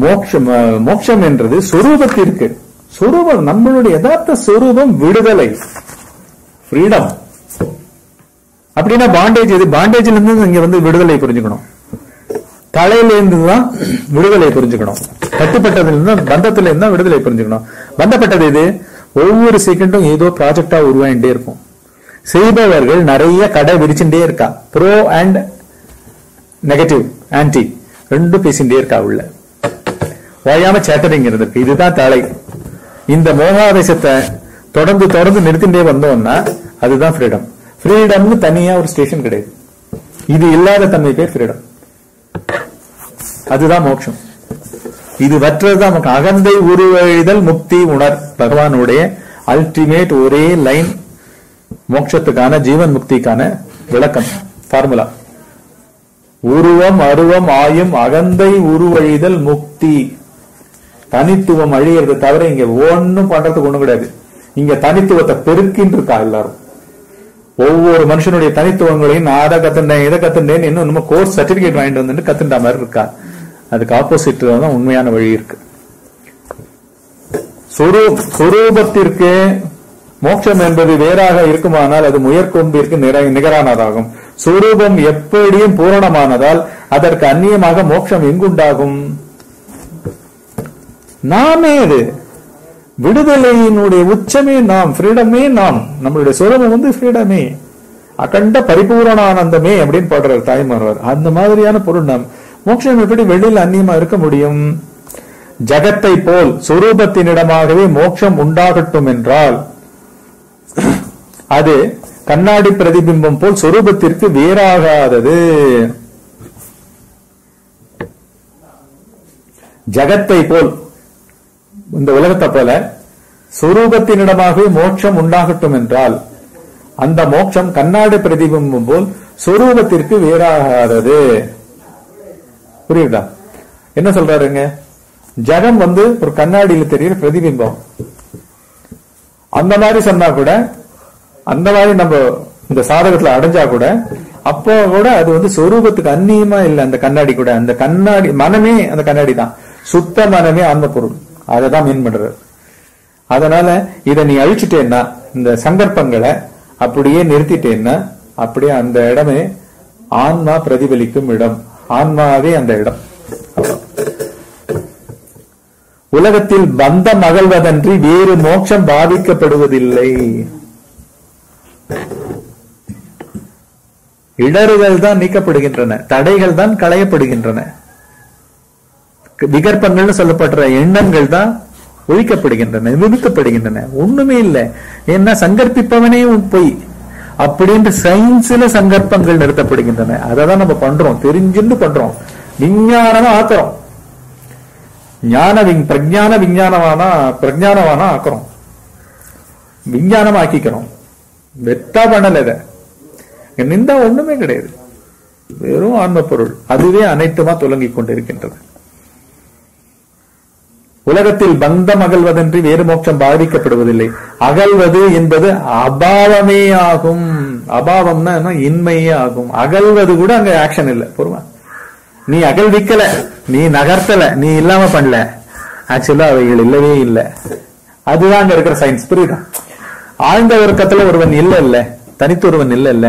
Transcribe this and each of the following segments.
மோட்சம் என்றது சொரூபத்திற்கு. சொரூபம் நம்மளுடைய யதார்த்த சொரூபம் விடுதலை, ஃப்ரீடம். அப்படின்னா பாண்டேஜ் எது? பாண்டேஜ்ல இருந்து இங்க வந்து விடுதலை புரிஞ்சுக்கணும். தலையில இருந்துதான் விடுதலை புரிஞ்சுக்கணும். கட்டுப்பட்டதுல இருந்து பந்தத்துல இருந்தா விடுதலை புரிஞ்சுக்கணும். பந்தப்பட்டது இது ஒவ்வொரு செகண்டும் ஏதோ ப்ராஜெக்டா உருவாயிட்டே இருக்கும். செய்பவர்கள் நிறைய கடை விரிச்சுட்டே இருக்கா. ப்ரோ அண்ட் நெகட்டிவ், ஆன்டி ரெண்டும் பேசிட்டே இருக்கா. உள்ள ஓயாம சேட்டரிங் இருக்கு. இதுதான் தலை. இந்த மோகாவேசத்தை தொடர்ந்து தொடர்ந்து நிறுத்திட்டே வந்தோம்னா அதுதான் ஃப்ரீடம். ஃப்ரீடம்னு தனியா ஒரு ஸ்டேஷன் கிடையாது. இது இல்லாத தன்மை பேர் ஃப்ரீடம். அதுதான் மோட்சம். இது வற்றதுதான் நமக்கு அகந்தை உருவழிதல் முக்தி உணர். பகவானுடைய அல்டிமேட் ஒரே லைன் மோட்சத்துக்கான ஜீவன் முக்திக்கான விளக்கம், ஃபார்முலா. உருவம் அருவம் ஆயும் அகந்தை உருவழிதல் முக்தி. தனித்துவம் அழியறது தவிர இங்க ஒன்னும் பண்றதுக்கு ஒண்ணும் கிடையாது. இங்க தனித்துவத்தை பெருக்கின்னு இருக்கா எல்லாரும். ஒவ்வொரு மனுஷனுடைய தனித்துவங்களையும் நான் அதை கத்துட்டேன் இதை கத்துட்டேன் இன்னும் நம்ம கோர்ஸ் சர்டிபிகேட் வாங்கிட்டு வந்துட்டு கத்துட்ட மாதிரி இருக்கா. அதுக்கு ஆப்போசிட் தான் உண்மையான வழி இருக்கு. சொரூபத்திற்கு மோட்சம் என்பது வேறாக இருக்குமானால் அது முயற்கொம்பிற்கு நிகரானதாகும். சொரூபம் எப்படியும் பூரணமானதால் அதற்கு அந்நியமாக மோட்சம் எங்குண்டாகும்? நாமே அது விடுதலையினுடைய உச்சமே நாம், ஃப்ரீடமே நாம். நம்மளுடைய சொரூபம் வந்து ஃப்ரீடமே, அகண்ட பரிபூரணானந்தமே அப்படின்னு பாடுறார் தாய்மானவர். அந்த மாதிரியான பொருள் நாம். மோட்சம் எப்படி வெளியில் அந்நியமா இருக்க முடியும்? ஜகத்தை போல் சொரூபத்தினிடமாகவே மோட்சம் உண்டாகட்டும் என்றால் அது கண்ணாடி பிரதிபிம்பம் போல் சொரூபத்திற்கு வேறாகாதது. ஜகத்தை போல், இந்த உலகத்தை போல சொரூபத்தினிடமாகவே மோட்சம் உண்டாகட்டும் என்றால் அந்த மோட்சம் கண்ணாடி பிரதிபிம்பம் போல் சொரூபத்திற்கு வேறாகாதது. புரியுதா என்ன சொல்றாருங்க? ஜகம் வந்து ஒரு கண்ணாடியில தெரியுற பிரதிபிம்பம். அந்த மாதிரி சொன்னா கூட, அந்த மாதிரி நம்ம இந்த சாதகத்துல அடைஞ்சா கூட, அப்போ கூட அது வந்து சொரூபத்துக்கு அந்நியமா இல்லை. அந்த கண்ணாடி கூட, அந்த கண்ணாடி மனமே அந்த கண்ணாடி தான். சுத்த மனமே ஆன்ம பொருள். அதை தான் மீன் பண்றது. அதனால இதை நீ அழிச்சுட்டேன்னா, இந்த சங்கற்பங்களை அப்படியே நிறுத்திட்டேன்னா, அப்படியே அந்த இடமே ஆன்மா பிரதிபலிக்கும் இடம். ஆன்மாவே அந்த இடம். உலகத்தில் பந்தம் அகழ்வதன்றி வேறு மோட்சம் பாதிக்கப்படுவதில்லை. இடர்கள் தான் நீக்கப்படுகின்றன, தடைகள் தான் களையப்படுகின்றன, விகற்பங்கள் சொல்லப்படுற எண்ணங்கள் தான் ஒழிக்கப்படுகின்றன, நிறுத்தப்படுகின்றன. ஒண்ணுமே இல்லை. ஏன்னா சங்கற்பிப்பவனே பொய் அப்படின்ற சயின்ஸ்ல சங்கற்பங்கள் நிறுத்தப்படுகின்றன. அததான் நம்ம பண்றோம், தெரிஞ்சுன்னு பண்றோம், விஞ்ஞானமா ஆக்குறோம். பிரஜான பிரஜானவானா ஆக்குறோம், விஞ்ஞானமா ஆக்கிக்கிறோம். வெட்டா பண்ணல. இத நின்றா ஒண்ணுமே கிடையாது. வெறும் ஆன்ம பொருள், அதுவே அனைத்துமா துலங்கிக் கொண்டிருக்கின்றது. உலகத்தில் பந்தம் அகழ்வதன்றி வேறு மோட்சம் பாதிக்கப்படுவதில்லை. அகழ்வது என்பது அபாவமே ஆகும். அபாவம்னா இன்மையே ஆகும். அகழ்வது கூட அங்க ஆக்ஷன் இல்லை. பொறுமா, நீ அகழ்விக்கல, நீ நகர்த்தல, நீ இல்லாம பண்ணல, ஆக்சுவலா அவைகள் இல்லவே இல்லை. அதுதான் அங்க இருக்கிற சயின்ஸ். புரியுதா? ஆழ்ந்த உறக்கத்துல ஒருவன் இல்ல, தனித்தொருவன் இல்ல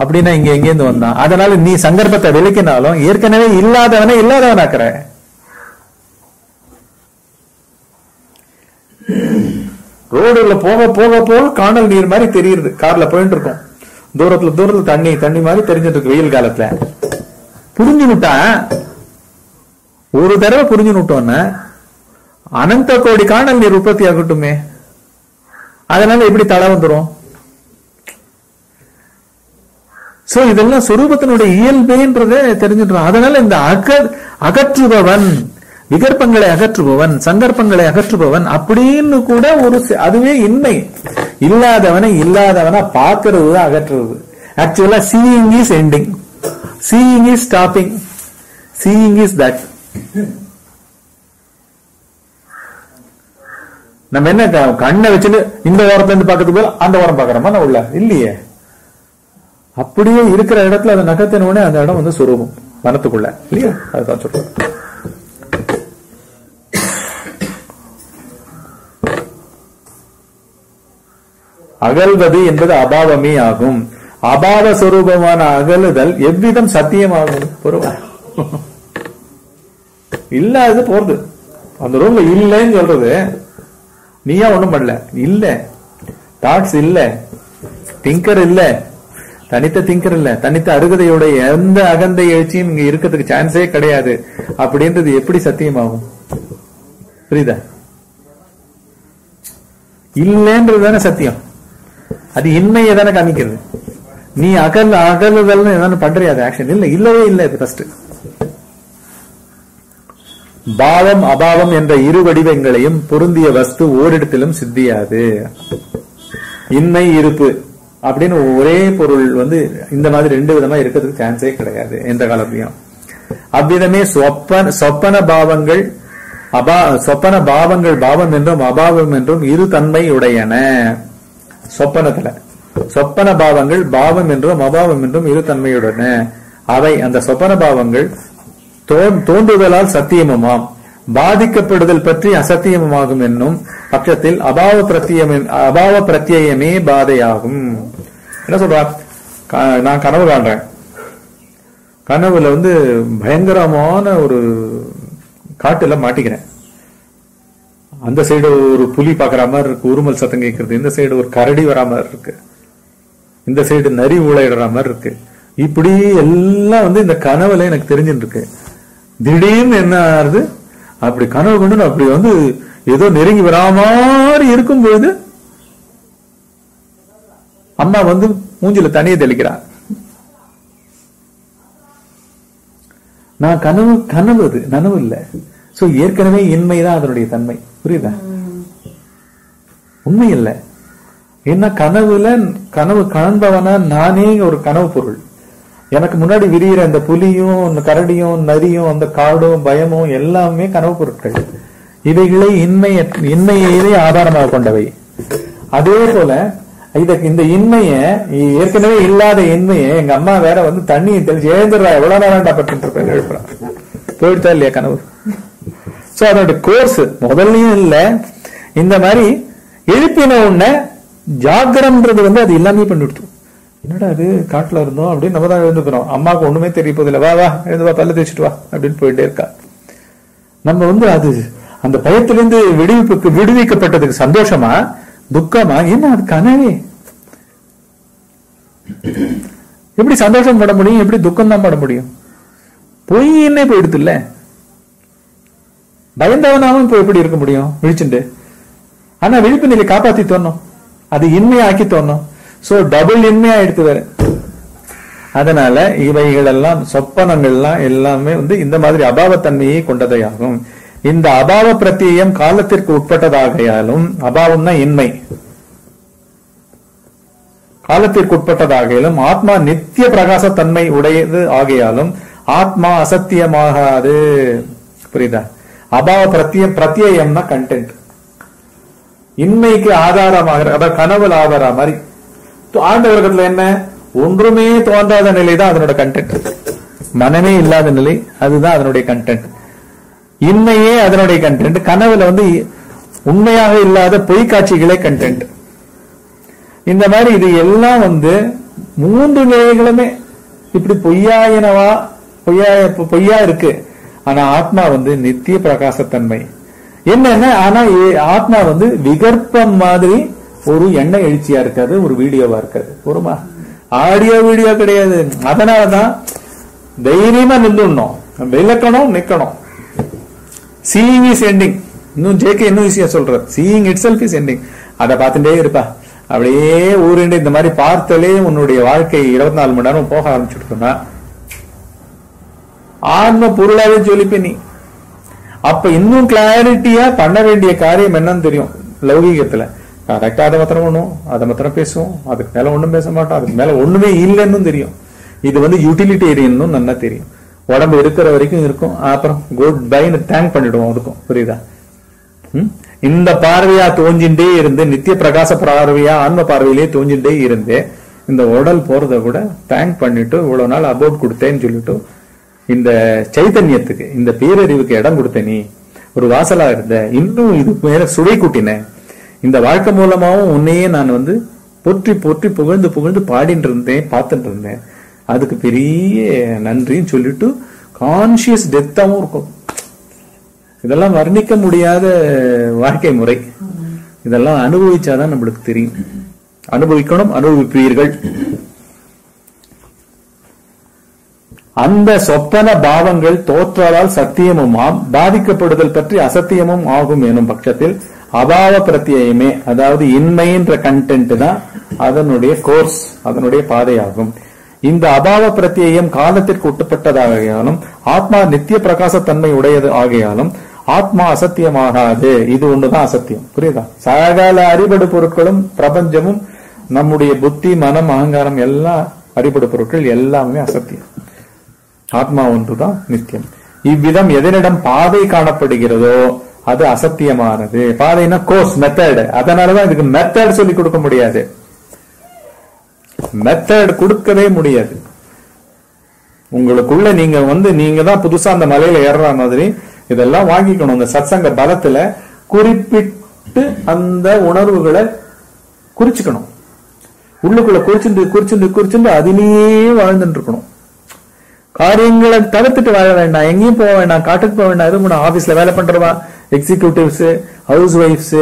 அப்படின்னா இங்க எங்கேருந்து வந்தான்? அதனால நீ சங்கற்பத்தை விலக்கினாலும் ஏற்கனவே இல்லாதவனை இல்லாதவனாக்குற. ரோடுல போக போக போக காணல் நீர் மாதிரி தெரியுது. கார்ல போயிட்டு இருக்கோம், தூரத்துல தண்ணி மாதிரி தெரிஞ்சிட்டு இருக்கு. வெயில் காலத்துல புரிஞ்சுட்டான், ஒரு தடவை புரிஞ்சுட்டோன்னா அனந்த கோடி காணல் நீர் உற்பத்தி ஆகட்டுமே. அதனால எப்படி தடை வந்துடும்? சோ இதெல்லாம் சொரூபத்தினுடைய இயல்பேன்றதை தெரிஞ்சுட்டோம். அதனால இந்த அகற்றுபவன், விகற்பங்களை அகற்றுபவன், சங்கற்பங்களை அகற்றுபவன் அப்படின்னு கூட ஒரு அதுவே இன்மை. இல்லாதவனா பார்க்கறது தான் அகற்றுறது. ஆக்சுவலா seeing is ending, seeing is stopping, seeing is that. நம்ம என்ன கண்ணை வச்சுட்டு இந்த ஓரத்துல இருந்து பார்க்கறதுக்கு போல அந்த ஓரம் பாக்குறோமா? நான் உள்ள இல்லையே. அப்படியே இருக்கிற இடத்துல அதை நகர்த்தின உடனே அந்த இடம் வந்து சுரூபம், மனத்துக்குள்ள இல்லையா? அதுதான் சொல்றேன். அகல்வது என்பது அபாவமே ஆகும். அபாவ சொரூபமான அகலுதல் எவ்விதம் சத்தியமாகும்? இல்ல, அது போறது. அந்த ரூம்ல இல்லன்னு சொல்றது நீயா ஒண்ணும் பண்ணல. இல்ல, தாட்ஸ் இல்ல, திங்கர் இல்ல, தனித்த திங்கர் இல்ல, தனித்த அருகதையுடைய எந்த அகந்தை எழுச்சியும் இங்க இருக்கிறதுக்கு சான்ஸே கிடையாது. அப்படின்றது எப்படி சத்தியமாகும்? புரியுதா? இல்லன்றது தானே சத்தியம். அது இன்மையை தானே காமிக்கிறது. நீ அகலுதல் எதான பண்றியா? அது ஆக்ஷன் இல்ல, இல்லவே இல்லை. இது ஃபர்ஸ்ட் பாவம் அபாவம் என்ற இரு வடிவங்களையும் பொருந்திய வஸ்து ஓரிடத்திலும் சித்தியாது. இன்மை இருப்பு அப்படின்னு ஒரே பொருள் இந்த மாதிரி ரெண்டு விதமா இருக்கிறதுக்கு சான்ஸே கிடையாது எந்த காலத்தையும். அவ்விதமே சொப்பன பாவங்கள் பாவம் என்றும் அபாவம் என்றும் இரு தன்மை உடையன. சொப்பனத்துல சொப்பன பாவங்கள் பாவம் என்றும் அபாவம் என்றும் இரு தன்மையுடன. அவை அந்த சொப்பன பாவங்கள் தோன்றுதலால் சத்தியமுமாம், பாதிக்கப்படுதல் பற்றி அசத்தியமாகும் என்னும் பட்சத்தில் அபாவ பிரத்யயமே பாதையாகும். என்ன சொல்றார்? நான் கனவு காண்றேன். கனவுல பயங்கரமான ஒரு காட்டுல மாட்டிக்கிறேன். அந்த சைடு ஒரு புலி பாக்குற மாதிரி இருக்கு, உருமல் சத்தம் கேட்கறது. இந்த சைடு ஒரு கரடி வரா மாதிரி இருக்கு, இந்த சைடு நரி ஊழையிடுற மாதிரி இருக்கு. இப்படி எல்லாம் இந்த கனவுல எனக்கு தெரிஞ்சுட்டு இருக்கு. திடீர்னு என்ன ஆகுது? அப்படி கனவு கொண்டு அப்படி ஏதோ நெருங்கி வரா மாதிரி இருக்கும் பொழுது அம்மா மூஞ்சில தண்ணியை தெளிக்கிறார். நான் கனவு அது நனவு இல்ல. சோ ஏற்கனவே இன்மைதான் அதனுடைய தன்மை. புரியுதா? உண்மை இல்ல. என்ன கனவு காண்பவனா நானே ஒரு கனவு பொருள். எனக்கு முன்னாடி விரிகிற அந்த புலியும் அந்த கரடியும் நரியும் அந்த காடும் பயமும் எல்லாமே கனவு பொருட்கள். இவைகளை இன்மையே ஆதாரமாக கொண்டவை. அதே போல இந்த இன்மைய ஏற்கனவே இல்லாத இன்மைய எங்க அம்மா வேற தண்ணியை தெளிச்சு எழுந்துடுறா, எவ்வளவு நேரம் பட்டு எழுப்புறா. போயிடுதா இல்லையா கனவு? சோ அதோட கோர்ஸ் முதல்லயும் இல்ல. இந்த மாதிரி எழுப்பின உடனே ஜாகிரம்ன்றது அது எல்லாமே பண்ணிடுச்சு. என்னடா அது காட்டுல இருந்தோம் அப்படின்னு நம்ம தான் எழுந்துக்கிறோம். அம்மாவுக்கு ஒண்ணுமே தெரிய போதில்லை. வா வா எழுந்து வா, பல்ல தேய்ச்சிட்டு வா அப்படின்னு போயிட்டே இருக்கா. நம்ம அது அந்த பயத்திலிருந்து விடுவிக்கப்பட்டதுக்கு சந்தோஷமா துக்கமா? என்ன அது கனவே. எப்படி சந்தோஷம் பட முடியும்? எப்படி துக்கம் தான் பட முடியும்? பொய்ன்னே போயிடுது இல்ல. பயந்தவனாவும் இப்ப எப்படி இருக்க முடியும் விழிச்சுட்டு? ஆனா விழிப்பு நிலை காப்பாத்தி தோணும், அது இன்மையாக்கி தோணும். சோ டபுள் இன்மையா எடுத்து வேற. அதனால இவைகள் எல்லாம் சொப்பனங்கள்லாம் எல்லாமே இந்த மாதிரி அபாவத்தன்மையை கொண்டதையாகும். இந்த அபாவ பிரத்யம் காலத்திற்கு உட்பட்டதாகையாலும், அபாவம்னா இன்மை, காலத்திற்கு உட்பட்டதாகையாலும் ஆத்மா நித்திய பிரகாசத்தன்மை உடையது ஆகையாலும் ஆத்மா அசத்தியமாகாது. புரியுதா? அபாவ பிரத்யம்னா கண்டென்ட். இன்மைக்கு ஆதாரமாக, அதாவது கனவுல ஆதார மாதிரி. ஆழ்ந்த உலகத்துல என்ன? ஒன்றுமே தோன்றாத நிலைதான் அதனோட கண்டென்ட். மனமே இல்லாத நிலை, அதுதான் அதனுடைய கண்டென்ட். இன்மையே அதனுடைய கண்டென்ட். கனவுல உண்மையாக இல்லாத பொய் காட்சிகளே கண்டென்ட். இந்த மாதிரி இது எல்லாம் மூன்று நிலைகளுமே இப்படி பொய்யாயினவா பொய்யா இருக்கு. ஆனா ஆத்மா நித்திய பிரகாசத்தன்மை. என்னன்னா ஆனா ஆத்மா விகற்பம் மாதிரி ஒரு எண்ணெய் எழுச்சியா இருக்காது, ஒரு வீடியோவா இருக்காது. ஒருமா ஆடியோ வீடியோ கிடையாது. அதனாலதான் தைரியமா நின்றுடணும், விளக்கணும், நிக்கணும். Seeing is ending. இன்னும் ஜேகே இன்னும் ஈஸியா சொல்ற, seeing it self is ending. அதை பார்த்துட்டே இருப்பா. அப்படியே ஊருண்டு இந்த மாதிரி பார்த்தாலே உன்னுடைய வாழ்க்கை 24 மணி நேரம் போக ஆரம்பிச்சுட்டுனா ஆன்ம பொருளாவே ஜொலிப்ப நீ. அப்ப இன்னும் கிளாரிட்டியா பண்ண வேண்டிய காரியம் என்னன்னு தெரியும். லௌகீகத்துல கரெக்டா அதை மாத்திரம் பண்ணுவோம், அதை மாத்திரம் பேசுவோம், அதுக்கு மேல ஒண்ணும் பேச மாட்டோம், அதுக்கு மேல ஒண்ணுமே இல்லைன்னு தெரியும். இது யூட்டிலிட்டேரியன் நல்லா தெரியும். உடம்பு இருக்கிற வரைக்கும் இருக்கும், அப்புறம் குட் பைன்னு தேங்க் பண்ணிடுவோம் அதுக்கும். புரியுதா? இந்த பார்வையா தோஞ்சின்றே இருந்து, நித்திய பிரகாச பார்வையா ஆன்ம பார்வையிலே தோஞ்சின்றே இருந்து, இந்த உடல் போறத கூட தேங்க் பண்ணிட்டு இவ்வளவு நாள் அபோட் கொடுத்தேன்னு சொல்லிட்டு இந்த சைத்தன்யத்துக்கு, இந்த பேரறிவுக்கு இடம் கொடுத்த நீ ஒரு வாசலா இருந்த, இன்னும் இது மேல சுவை கூட்டின. இந்த வாழ்க்கை மூலமாவும் உன்னையே நான் போற்றி போற்றி புகழ்ந்து புகழ்ந்து பாடிட்டு இருந்தேன், பார்த்துட்டு இருந்தேன். அதுக்கு பெரிய நன்றின்னு சொல்லிட்டு கான்சியஸ் டெத்தாவும் இருக்கும். இதெல்லாம் வர்ணிக்க முடியாத வாழ்க்கை முறை. இதெல்லாம் அனுபவிச்சாதான் நம்மளுக்கு தெரியும். அனுபவிக்கணும், அனுபவிப்பீர்கள். அந்த சொப்பன பாவங்கள் தோற்றால் சத்தியமுமாம், பாதிக்கப்படுதல் பற்றி அசத்தியமும் ஆகும் எனும் பட்சத்தில் அபாவ பிரத்யயமே, அதாவது இன்மைன்ற கண்டென்ட் தான் அதனுடைய கோர்ஸ், அதனுடைய பாதையாகும். இந்த அபாவ பிரத்யயம் காலத்திற்கு உட்பட்டதாகையாலும் ஆத்மா நித்திய பிரகாசத்தன்மை உடையது ஆகையாலும் ஆத்மா அசத்தியமாகாது. இது ஒண்ணுதான் அசத்தியம். புரியுதா? சகல அறிபடு பொருட்களும் பிரபஞ்சமும் நம்முடைய புத்தி, மனம், அகங்காரம் எல்லாம் அறிபடு பொருட்கள் எல்லாமே அசத்தியம். ஆத்மா ஒன்றுதான் நித்தியம். இவ்விதம் எதனிடம் பாதை காணப்படுகிறதோ அது அசத்தியமானது. பாதைனா கோர்ஸ், மெத்தட். அதனாலதான் இதுக்கு மெத்தட் சொல்லி கொடுக்க முடியாது. மெத்தட் கொடுக்கவே முடியாது. உங்களுக்குள்ள நீங்க தான் புதுசா அந்த மலையில ஏறுற மாதிரி இதெல்லாம் வாங்கிக்கணும். இந்த சத்சங்க பலத்துல குறிப்பிட்டு அந்த உணர்வுகளை குறிச்சுக்கணும். உள்ளுக்குள்ள குறிச்சுட்டு அதிலேயே வாழ்ந்துட்டு இருக்கணும். காரியங்களை தவிர்த்துட்டு வாழ வேண்டாம். எங்கேயும் போக வேண்டாம், காட்டுக்கு போக வேண்டாம். எதுவும் ஆபீஸ்ல வேலை பண்றவா, எக்ஸிகியூட்டிவ்ஸ், ஹவுஸ் ஒய்ஃப்ஸ்,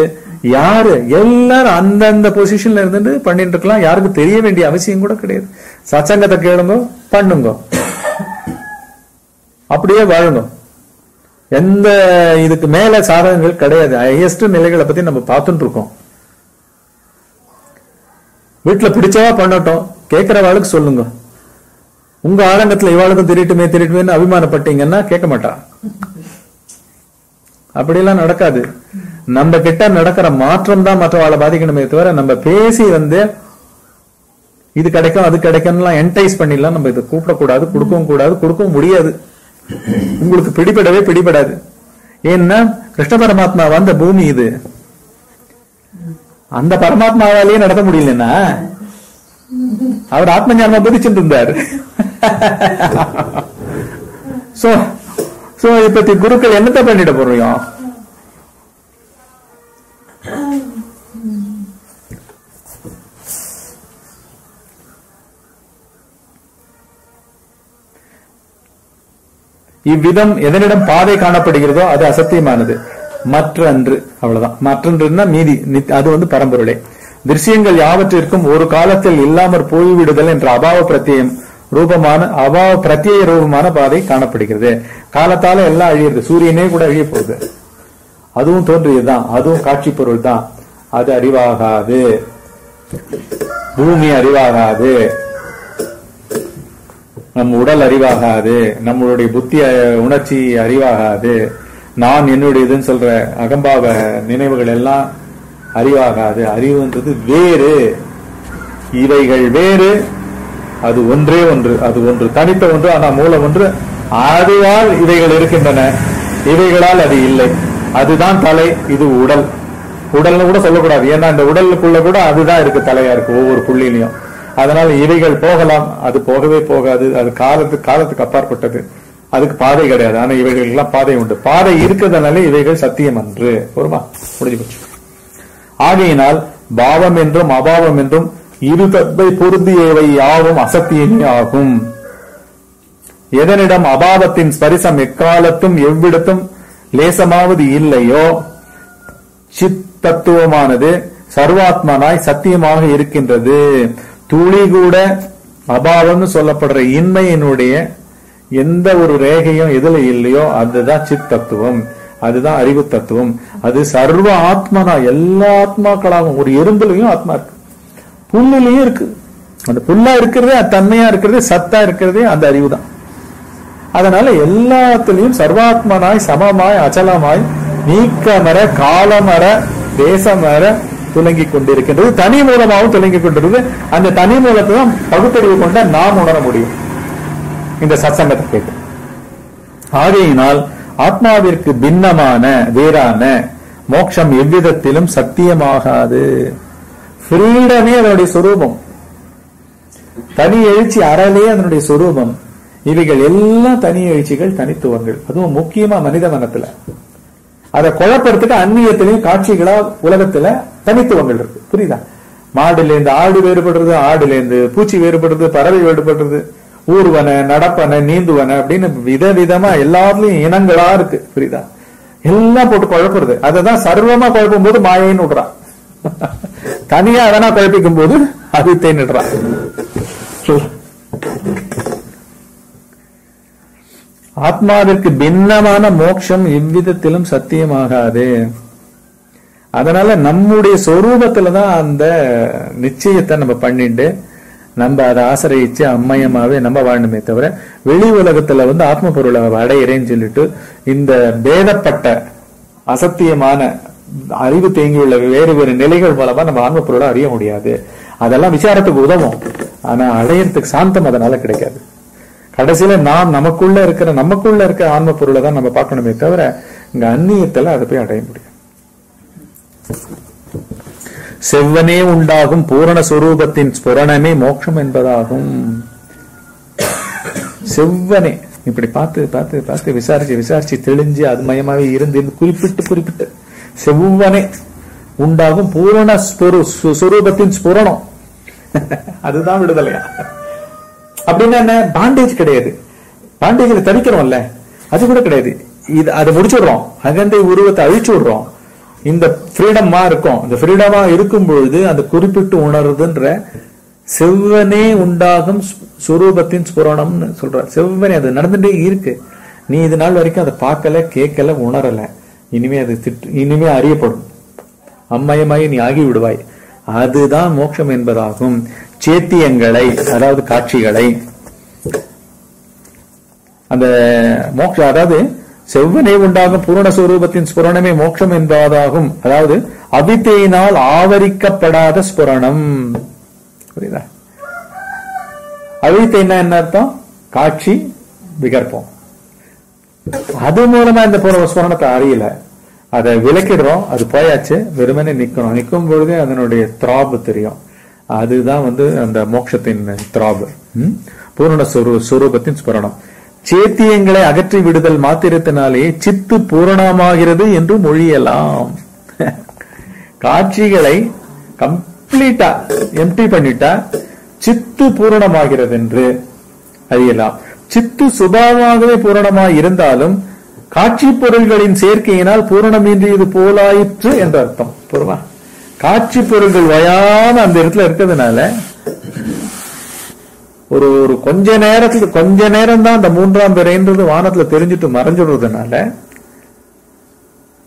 யாரு எல்லாரும் அந்தந்த பொசிஷன்ல இருந்துட்டு பண்ணிட்டு இருக்கலாம். யாருக்கு தெரிய வேண்டிய அவசியம் கூட கிடையாது. சத்சங்கத்தை கேளுங்க, பண்ணுங்க, அப்படியே வாழுங்க. எந்த இதுக்கு மேல சாதகங்கள் கிடையாது. ஹையஸ்ட் நிலைகளை பத்தி நம்ம பார்த்துட்டு இருக்கோம். வீட்டுல பிடிச்சவா பண்ணட்டும், கேட்கிறவாளுக்கு சொல்லுங்க. உங்க ஆரங்கத்துல இவாளுக்கும் திரிட்டுமே அபிமானப்பட்டீங்கன்னா கேட்க மாட்டா. அப்படியெல்லாம் நடக்காது. நம்ம கிட்ட நடக்கிற மாற்றம் தான் மற்றவாளை பாதிக்கணுமே தவிர நம்ம பேசி இது கிடைக்கும் அது கிடைக்கும்லாம் என்டைஸ் பண்ணிடலாம். நம்ம இதை கூப்பிடக்கூடாது, கொடுக்கவும் கூடாது, கொடுக்கவும் முடியாது. உங்களுக்கு பிடிபடாது. ஏன்னா கிருஷ்ண பரமாத்மா வந்த பூமி இது. அந்த பரமாத்மாவாலேயே நடத்த முடியலன்னா அவர் ஆத்ம ஞானமா போதிச்சுட்டு இருந்தார். இப்ப குருக்கள் என்னத்தை பண்ணிட போறோம்? இவ்விதம் எதனிடம் பாதை காணப்படுகிறதோ அது அசத்தியமானது. மற்றன்று, அவ்வளவுதான். மற்றன்றுன்னா மீதி, அது பரம்பொருளே. திருஷ்யங்கள் யாவற்றிற்கும் ஒரு காலத்தில் இல்லாமற் போய்விடுதல் என்ற அபாவ பிரத்யேய ரூபமான பாதை காணப்படுகிறது. காலத்தால எல்லாம் அழியிறது. சூரியனே கூட அழிய போகுது. அதுவும் தோன்றியதுதான், அதுவும் காட்சி பொருள் தான். அது அறிவாகாது. பூமி அறிவாகாது, நம் உடல் அறிவாகாது, நம்மளுடைய புத்தி உணர்ச்சி அறிவாகாது, நான் என்னுடையதுன்னு சொல்ற அகம்பாவ நினைவுகள் எல்லாம் அறிவாகாது. அறிவுன்றது வேறு, இவைகள் வேறு, அது ஒன்றே ஒன்று, அது ஒன்று தனித்த ஒன்று, ஆனா மூலம் ஒன்று. அதுவால் இவைகள் இருக்கின்றன, இவைகளால் அது இல்லை. அதுதான் தலை, இது உடல். உடல்னு கூட சொல்லக்கூடாது, ஏன்னா இந்த உடலுக்குள்ள கூட அதுதான் இருக்கு, தலையா இருக்கு ஒவ்வொரு புள்ளிலையும். அதனால இவைகள் போகலாம், அது போகவே போகாது. அது காலத்துக்கு அப்பாற்பட்டது, அதுக்கு பாதை கிடையாது. ஆனா இவைகள் எல்லாம் பாதை உண்டு. பாதை இருக்கிறதுனால இவைகள் சத்தியம் அன்று. ஒருமா முடிஞ்சு போச்சு. ஆகையினால் பாவம் என்றும் அபாவம் என்றும் இரு தன்மை பொருந்தியவை யாவும் அசத்தியமே ஆகும். எதனிடம் அபாவத்தின் ஸ்பரிசம் எக்காலத்தும் எவ்விடத்தும் லேசமாவது இல்லையோ சித் தத்துவமானது சர்வாத்மனாய் சத்தியமாக இருக்கின்றது. துளி கூட அபாவம்னு சொல்லப்படுற இன்மையினுடைய எந்த ஒரு ரேகையும் எதுல இல்லையோ அதுதான் சித் தத்துவம், அதுதான் அறிவு தத்துவம். அது சர்வ ஆத்மனா, எல்லா ஆத்மாக்களாகவும். ஒரு எறும்புலையும் ஆத்மா இருக்கு, புல்லுலயும் இருக்கு. அந்த புல்லா இருக்கிறதே, தன்மையா இருக்கிறதே, சத்தா இருக்கிறதே அந்த அறிவு தான். அதனால எல்லாத்திலையும் சர்வாத்மனாய் சமமாய் அச்சலமாய் நீக்கமர காலமர தேசமர துலங்கி கொண்டிருக்கின்றது. தனி மூலமாகவும் துலங்கி கொண்டிருக்கிறது. அந்த தனி மூலத்தை தான் பகுத்தறிவு கொண்ட நாம் உணர முடியும் இந்த சத்சங்கத்தை கேட்டு. ஆகையினால் ஆத்மாவிற்கு பின்னமான வேறான மோட்சம் எவ்விதத்திலும் சத்தியமாகாது. ஃப்ரீடமே அதனுடைய சொரூபம், தனி எழுச்சி அறலே அதனுடைய சொரூபம். இவைகள் எல்லாம் தனி எழுச்சிகள், தனித்துவங்கள். அதுவும் முக்கியமா மனித மனத்துல அதை குழப்பறதுக்கு அந்நியத்திலையும் காட்சிகளா உலகத்துல தனித்துவங்கள் இருக்கு. புரியுதா? மாடுல இருந்து ஆடு வேறுபடுறது, ஆடுல இருந்து பூச்சி வேறுபடுறது, பறவை வேறுபடுறது, ஊர்வன, நடப்பன, நீந்துவன அப்படின்னு விதவிதமா எல்லாத்துலயும் இனங்களா இருக்கு. புரியுதா? எல்லாம் போட்டு குழப்புறது. அததான் சர்வமா குழப்பும் போது மாயைன்னு விடுறான். தனியா அதனா குழப்பிக்கும் போது அவித்தைன்னு விடுறான். ஆத்மாவிற்கு பின்னமான மோட்சம் எவ்விதத்திலும் சத்தியமாகாது. அதனால நம்முடைய சொரூபத்துலதான் அந்த நிச்சயத்தை நம்ம பண்ணிட்டு நம்ம அதை ஆசிரியிச்சு அம்மயமாவே நம்ம வாழணுமே தவிர வெளி உலகத்துல ஆத்ம பொருளை அடையிறேன்னு சொல்லிட்டு இந்த பேதப்பட்ட அசத்தியமான அறிவு தேங்கியுள்ள வேறு வேறு நிலைகள் மூலமா நம்ம ஆன்ம பொருளை அறிய முடியாது. அதெல்லாம் விசாரத்துக்கு உதவும், ஆனா அடையறதுக்கு சாந்தம் அதனால கிடைக்காது. கடைசியில நமக்குள்ள இருக்கிற ஆன்ம பொருளை தான் நம்ம பார்க்கணுமே தவிர இங்க அந்நியத்துல அதை போய் அடைய முடியும். செவ்வனே உண்டாகும் பூரண சொரூபத்தின் ஸ்புரணமே மோட்சம் என்பதாகும். செவ்வனே இப்படி பார்த்து பார்த்து பார்த்து விசாரிச்சு தெளிஞ்சு அது மயமாவே இருந்து குறிப்பிட்டு செவ்வனே உண்டாகும் பூரண சொரூபத்தின் ஸ்புரணம், அதுதான் விடுதலையா? அப்படின்னா என்ன? பாண்டேஜ் கிடையாது. பாண்டேஜ்ல தவிக்கிறோம்ல, அது கூட கிடையாது. இது அதை முடிச்சுடுறோம், அகந்தை உருவத்தை அழிச்சு விடுறோம். இந்த ஃப்ரீடமா இருக்கும். இந்த ஃப்ரீடமா இருக்கும் பொழுது அந்த குறிப்பிட்டு உணர்றதுன்ற செவ்வனே உண்டாகும் சுரூபத்தின் ஸ்புரணம்னு சொல்ற. செவ்வனே அது நடந்துட்டே இருக்கு. நீ இது நாள் வரைக்கும் அதை பார்க்கல, கேட்கல, உணரல. இனிமே அறியப்படும். அம்மயமாய் நீ ஆகி விடுவாய். அதுதான் மோட்சம் என்பதாகும். சேத்தியங்களை, அதாவது காட்சிகளை, அந்த மோட்சம், அதாவது செவ்வனே உண்டாகும் பூரண ஸ்வரூபத்தின் ஸ்புரணமே மோட்சம் என்பதாகும். அதாவது அவித்தையினால் ஆவரிக்கப்படாத ஸ்புரணம். புரியுதா? அவித்தைன்னா என்ன அர்த்தம்? காட்சி, விகற்பம். அது மூலமா இந்த ஸ்புரணத்தை அறியல, அதை விலக்கிடுறோம். அது போயாச்சு, வெறுமனே நிக்கணும். நிற்கும் பொழுதே அதனுடைய திராபு தெரியும். அதுதான் அந்த மோட்சத்தின் திராபு, பூரண ஸ்வரூபத்தின் ஸ்புரணம். சேத்தியங்களை அகற்றி விடுதல் மாத்திரத்தினாலே சித்து பூரணமாகிறது என்று மொழியலாம். காட்சிகளை கம்ப்ளீட்டா எம்டி பண்ணிட்டா சித்து பூரணமாகிறது என்று அறியலாம். சித்து சுபாவமாகவே பூரணமாய் இருந்தாலும் காட்சி பொருள்களின் சேர்க்கையினால் பூரணமின்றியது போலாயிற்று என்ற அர்த்தம். பொருமா? காட்சி பொருள்கள் வயாம அந்த இடத்துல இருக்கிறதுனால ஒரு கொஞ்ச நேரம் தான் அந்த மூன்றாம் பிறைன்றது வானத்துல தெரிஞ்சுட்டு மறைஞ்சிடுறதுனால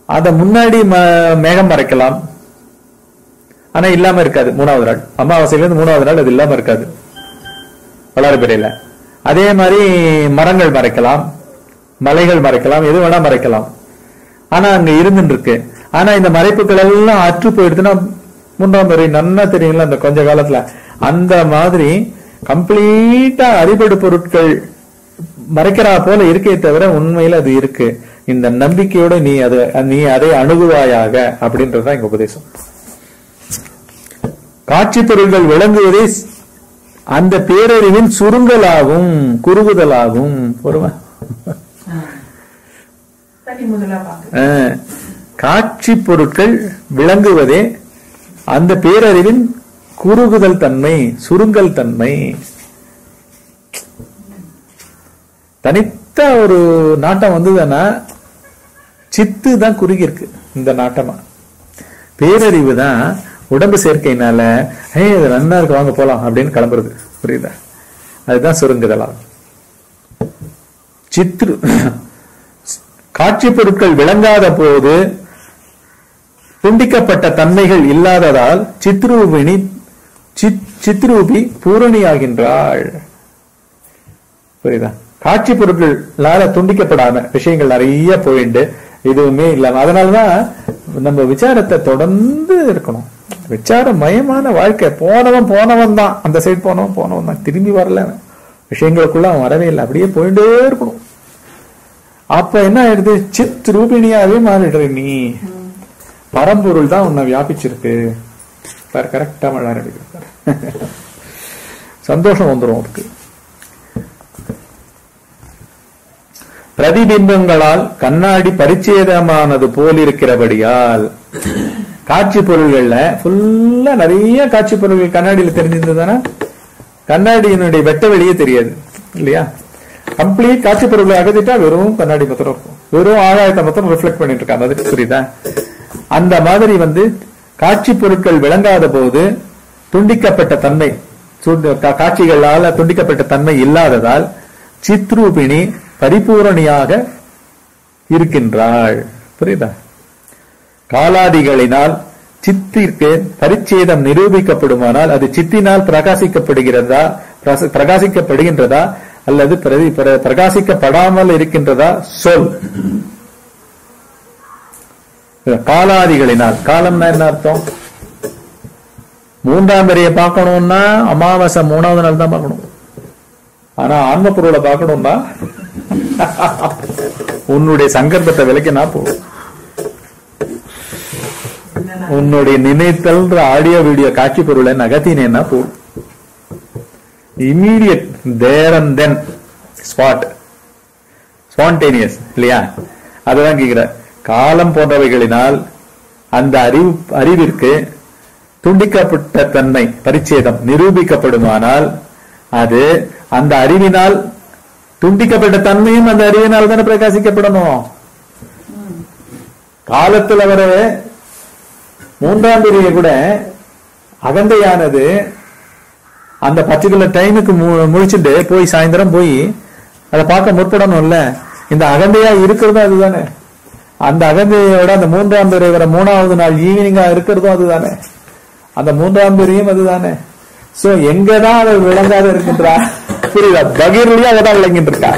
அத முன்னாடி மேகம் மறைக்கலாம், ஆனா இல்லாம இருக்காது. மூணாவது நாள் அமாவாசையில இருந்து மூணாவது நாள் அது இல்லாம இருக்காது வளர்பிறையில. அதே மாதிரி மரங்கள் மறைக்கலாம், மலைகள் மறைக்கலாம், எது வேணா மறைக்கலாம். ஆனா அங்க இருந்துட்டு இருக்கு. ஆனா இந்த மறைப்புகள் எல்லாம் அற்று போயிடுதுன்னா மூன்றாம் பிறை நன்னா தெரியுங்களா அந்த கொஞ்ச காலத்துல. அந்த மாதிரி கம்ப்ளீட்டா அடிபடு பொருட்கள் மறைக்கிறா போல இருக்கே தவிர உண்மையில அது இருக்கு. இந்த நம்பிக்கையோட நீ அதை அணுகுவாயாக அப்படின்றதுதான் எங்க உபதேசம். காட்சி பொருள்கள் விளங்குவதே அந்த பேரறிவின் சுருங்கலாகும், குறுகுதலாகும். பொறுமை. காட்சி பொருட்கள் விளங்குவதே அந்த பேரறிவின் குறுகுதல் தன்மை, சுருங்கல் தன்மை. தனித்த ஒரு நாட்டம் வந்ததுன்னா சித்து தான் குறுகி இருக்கு. இந்த நாட்டமா பேரறிவு தான் உடம்பு சேர்க்கையினால அது நன்னா இருக்கு வாங்க போலாம் அப்படின்னு கிளம்புறது. புரியுதா? அதுதான் சுருங்குதலாகும். சித்ரு காட்சி பொருட்கள் விளங்காத போது துண்டிக்கப்பட்ட தன்மைகள் இல்லாததால் சித்ரூபி பூரணியாகின்றாள். புரியுதா? காட்சி பொருட்களால துண்டிக்கப்படாம விஷயங்கள் நிறைய போயிட்டு எதுவுமே இல்லாம. அதனாலதான் நம்ம விசாரத்தை தொடர்ந்து இருக்கணும். விசார மயமான வாழ்க்கை. போனவன் தான், அந்த சைடு போனவன் தான், திரும்பி வரல, விஷயங்களுக்குள்ள அவன் வரவே இல்லை, அப்படியே போயிட்டே இருக்கணும். அப்ப என்ன ஆயிடுது? சித் ரூபிணியாவே மாறிடுற. நீ பரம்பொருள் தான் உன்னை வியாபிச்சிருக்கு. கரெக்டா மழை அடிக்கிறார். சந்தோஷம் வந்துடும் அதுக்கு. பிரதிபிம்பங்களால் கண்ணாடி பரிச்சேதமானது போலிருக்கிறபடியால் காட்சி பொருள்கள்ல ஃபுல்லா நிறைய காட்சி பொருள்கள் கண்ணாடியில தெரிஞ்சிருந்ததுன்னா கண்ணாடியினுடைய வெட்ட வெளியே தெரியாது இல்லையா? கம்ப்ளீட் காட்சி பொருள்களை அகத்திட்டா வெறும் கண்ணாடி மாத்திரம் இருக்கும், வெறும் ஆகாயத்தை மாத்திரம் ரிஃப்ளெக்ட் பண்ணிட்டு இருக்கா மாதிரி, புரியுதா? அந்த மாதிரி காட்சி பொருட்கள் விளங்காத போது துண்டிக்கப்பட்ட தன்மை, காட்சிகளால துண்டிக்கப்பட்ட தன்மை இல்லாததால் சித்ரூபிணி பரிபூரணியாக இருக்கின்றாள். புரியுதா? காலாதிகளினால் சித்திற்கு பரிச்சேதம் நிரூபிக்கப்படுமானால் அது சித்தினால் பிரகாசிக்கப்படுகின்றதா அல்லது பிரகாசிக்கப்படாமல் இருக்கின்றதா சொல். காலாதிகளினால், காலம்னா என்ன அர்த்தம்? மூன்றாம் பிறையை பார்க்கணும்னா அமாவாசை 3வது நாள் தான் பார்க்கணும். ஆனா ஆன்ம பொருளை பார்க்கணும்னா உன்னுடைய சங்கல்பத்தை விலக்கினா போதும். உன்னுடைய நினைத்தல் ஆடியோ வீடியோ காட்சி பொருளை நகர்த்தினேன்னா போதும். Immediate there and then spot, spontaneous இல்லையா? அதுதான் கேட்கிற. காலம் போன்றவைகளினால் அந்த அறிவிற்கு துண்டிக்கப்பட்ட தன்மை பரிச்சேதம் நிரூபிக்கப்படுமானால் அது அந்த அறிவினால் துண்டிக்கப்பட்ட தன்மையும் அந்த அறிவினால் தானே பிரகாசிக்கப்படணும். காலத்துல வர 3ஆம் பிறையை கூட அகந்தையானது அந்த பர்டிகுலர் டைமுக்கு முடிச்சுட்டு போய் சாயந்தரம் போய் அதை பார்க்க முற்படணும்ல. இந்த அகந்தையா இருக்கிறதும் அதுதானே. அந்த அகந்தையோட அந்த 3ஆம் பிறை வர 3வது நாள் ஈவினிங்கா இருக்கிறதும் அதுதானே. அந்த 3ஆம் பிறையும் அதுதானே. சோ எங்கதான் அவள் விளங்காத இருக்கின்றா? புரியுதா? பகீர்லயே அவதான் விளங்கிட்டு இருக்கா,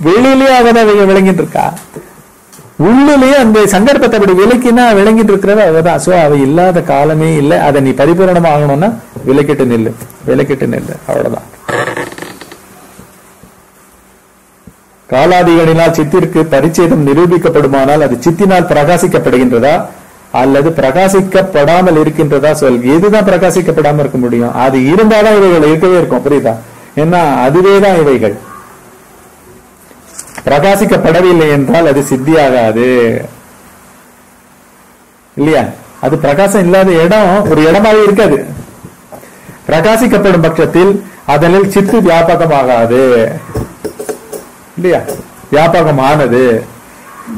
வெளியிலேயே அவதான் விளங்கிட்டு இருக்கா, உள்ளிலேயே அந்த சங்கற்பத்தை அப்படி விலக்கினா விளங்கிட்டு இருக்கிறத அவதான். சோ அவ இல்லாத காலமே இல்லை. அதை நீ பரிபூரணமா ஆகணும்னா விலக்கிட்டு நில்லு, விலக்கிட்டு நில்லு, அவ்வளவுதான். காலாதிகளினால் சித்திற்கு பரிச்சேதம் நிரூபிக்கப்படுமானால் அது சித்தினால் பிரகாசிக்கப்படுகின்றதா அல்லது பிரகாசிக்கப்படாமல் இருக்கின்றதா சொல். எதுதான் பிரகாசிக்கப்படாம இருக்க முடியும்? அது இருந்தாதான் இவைகள் இருக்கவே இருக்கும். புரியுதா? ஏன்னா அதுவேதான் இவைகள். பிரகாசிக்கப்படவில்லை என்றால் அது சித்தியாகாது இல்லையா? அது பிரகாசம் இல்லாத இடம் ஒரு இடமாவே இருக்காது. பிரகாசிக்கப்படும் பட்சத்தில் அதனில் சித்து வியாபகமாகாது இல்லையா? வியாபகமானது